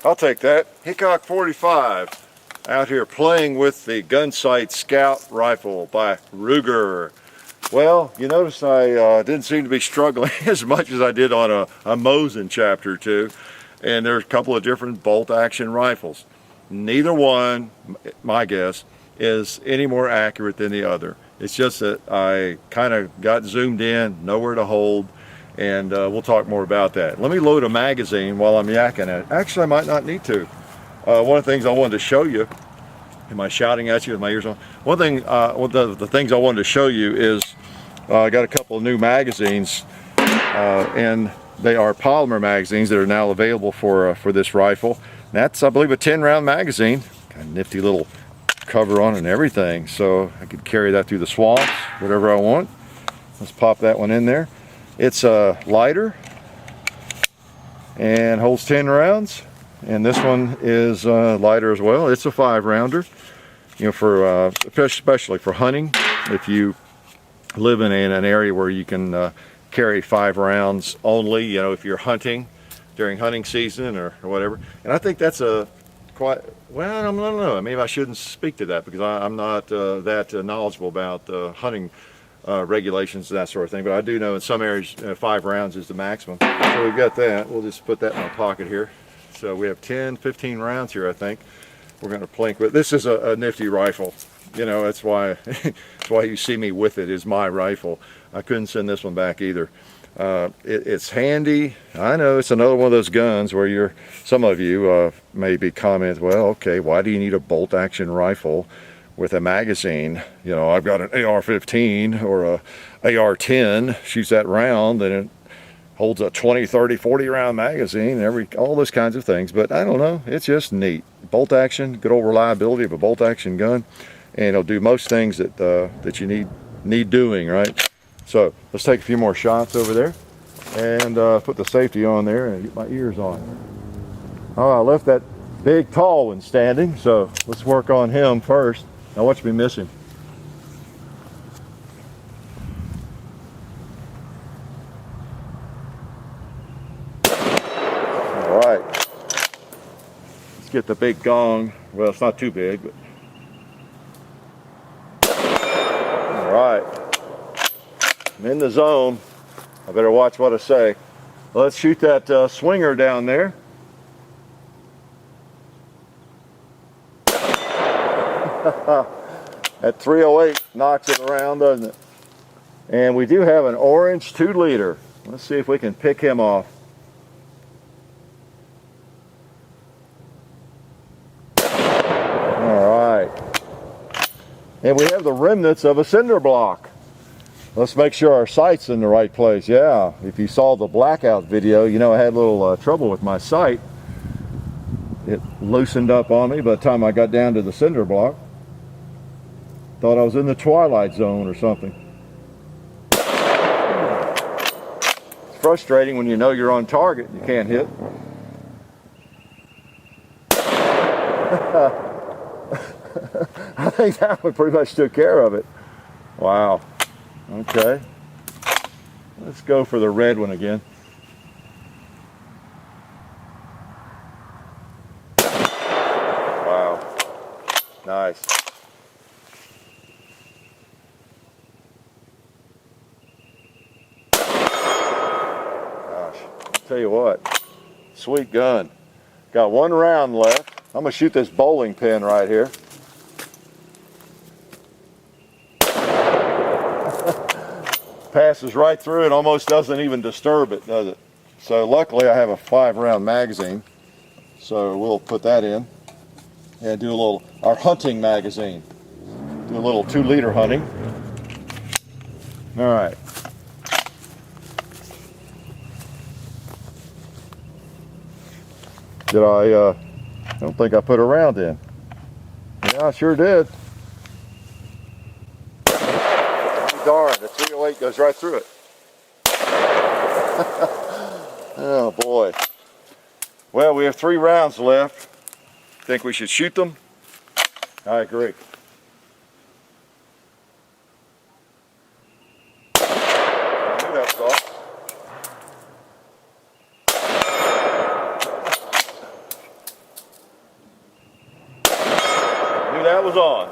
I'll take that. Hickok 45. Out here playing with the Gunsite Scout rifle by Ruger. Well, you notice I didn't seem to be struggling as much as I did on a Mosin chapter 2. And there's a couple of different bolt action rifles. Neither one, my guess, is any more accurate than the other. It's just that I kind of got zoomed in, nowhere to hold, and we'll talk more about that. Let me load a magazine while I'm yakking it. Actually, I might not need to. One of the things I wanted to show you, am I shouting at you with my ears on? One thing, the things I wanted to show you is I got a couple of new magazines, and they are polymer magazines that are now available for this rifle. And that's, I believe, a 10-round magazine. Got a nifty little cover on it and everything, so I could carry that through the swamps, whatever I want. Let's pop that one in there. It's lighter and holds 10 rounds, and this one is lighter as well. It's a 5-rounder, you know, for especially for hunting. If you live in an area where you can carry 5 rounds only, you know, if you're hunting during hunting season or whatever. And I think that's a quite, well, I don't know, maybe I shouldn't speak to that because I'm not that knowledgeable about hunting regulations and that sort of thing, but I do know in some areas 5 rounds is the maximum. So we've got that. We'll just put that in my pocket here. So we have 10-15 rounds here, I think. We're going to plink with. This is a nifty rifle. You know, that's why that's why you see me with it, is my rifle. I couldn't send this one back either. It's handy. I know it's another one of those guns where some of you maybe comment, well, okay, why do you need a bolt action rifle with a magazine? You know, I've got an AR-15 or a AR-10, shoots that round, and it holds a 20, 30, 40 round magazine, all those kinds of things. But I don't know, it's just neat. Bolt action, good old reliability of a bolt action gun, and it'll do most things that you need doing, right? So let's take a few more shots over there and put the safety on there and get my ears on. Oh, I left that big tall one standing, so let's work on him first. Now watch me miss him. All right, let's get the big gong. Well, it's not too big, but all right. I'm in the zone. I better watch what I say. Let's shoot that swinger down there. That 308 knocks it around, doesn't it? And we do have an orange 2-liter. Let's see if we can pick him off. All right. And we have the remnants of a cinder block. Let's make sure our sight's in the right place. Yeah, if you saw the blackout video, you know I had a little trouble with my sight. It loosened up on me by the time I got down to the cinder block. Thought I was in the twilight zone or something. It's frustrating when you know you're on target and you can't hit. I think that one pretty much took care of it. Wow. Okay, let's go for the red one again. Wow, nice. Gosh, I'll tell you what, sweet gun. Got 1 round left. I'm gonna shoot this bowling pin right here. Passes right through it, almost doesn't even disturb it, does it? So luckily I have a 5-round magazine, so we'll put that in and do a little, our hunting magazine, do a little 2-liter hunting. All right. Did I don't think I put a round in. Yeah, I sure did. Darn, the 308 goes right through it. Oh boy. Well, we have 3 rounds left. Think we should shoot them? I agree. I knew that was off. that was on.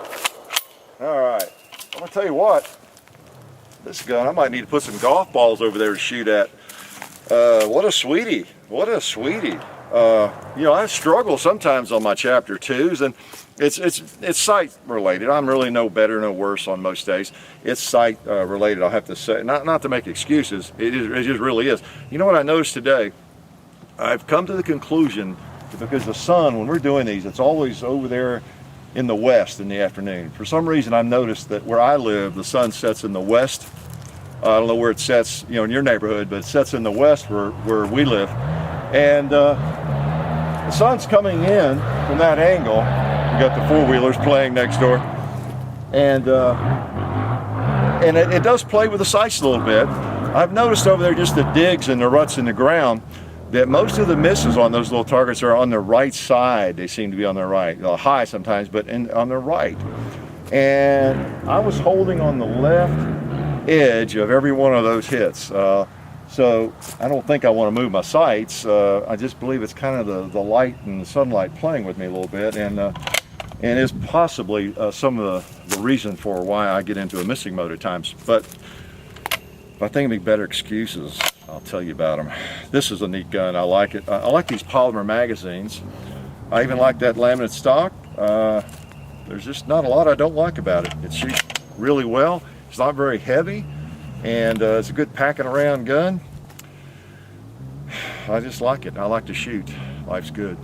All right, I'm gonna tell you what, this gun, I might need to put some golf balls over there to shoot at. What a sweetie, what a sweetie. You know, I struggle sometimes on my chapter 2s, and it's sight related. I'm really no better, no worse on most days. It's sight related, I'll have to say. Not to make excuses, it just really is. You know what I noticed today? I've come to the conclusion that because the sun, when we're doing these, it's always over there in the west in the afternoon. For some reason, I've noticed that where I live, the sun sets in the west. I don't know where it sets, you know, in your neighborhood, but it sets in the west where we live. And the sun's coming in from that angle. You got the four-wheelers playing next door. And it does play with the sights a little bit. I've noticed over there just the digs and the ruts in the ground that most of the misses on those little targets are on the right side. They seem to be on the right, high sometimes, but on the right. And I was holding on the left edge of every one of those hits. So I don't think I want to move my sights. I just believe it's kind of the light and the sunlight playing with me a little bit, and is possibly some of the reason for why I get into a missing mode at times. But if I think of any better excuses, I'll tell you about them. This is a neat gun. I like it. I like these polymer magazines. I even like that laminate stock. There's just not a lot I don't like about it. It shoots really well. It's not very heavy, and it's a good packing around gun. I just like it. I like to shoot. Life's good.